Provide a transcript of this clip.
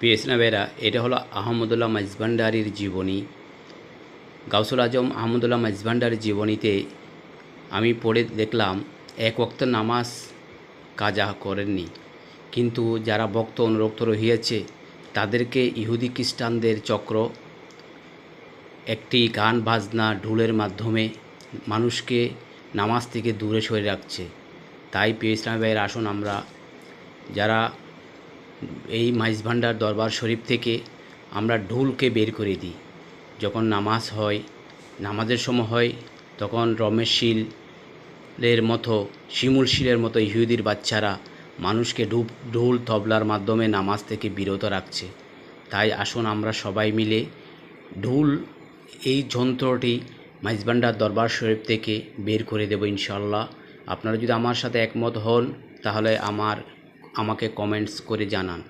প্রিয় ইসলামেরা, এটা হলো আহমদুল্লাহ মাইজভান্ডারির জীবনী। গাউসুল আজম আহমদুল্লাহ মাইজভান্ডারির জীবনীতে আমি পড়ে দেখলাম, এক ওয়াক্ত নামাজ কাজা করেননি, কিন্তু যারা ভক্ত অনুরক্ত রহিয়াছে তাদেরকে ইহুদি খ্রিস্টানদের চক্র একটি গান বাজনা ঢোলের মাধ্যমে মানুষকে নামাজ থেকে দূরে সরে রাখছে। তাই প্রিয় ইসলাম ভাইয়ের আসুন আমরা যারা এই মাইজভান্ডার দরবার শরীফ থেকে আমরা ঢোলকে বের করে দিই। যখন নামাজ হয়, নামাজের সময় হয়, তখন রমেশ শীলের মতো, শিমুল শীলের মতো ইহুদির বাচ্চারা মানুষকে ঢোল তবলার মাধ্যমে নামাজ থেকে বিরত রাখছে। তাই আসুন আমরা সবাই মিলে ঢোল এই যন্ত্রটি মাইজভান্ডার দরবার শরীফ থেকে বের করে দেব ইনশাল্লাহ। আপনারা যদি আমার সাথে একমত হন তাহলে আমাকে কমেন্টস করে জানান।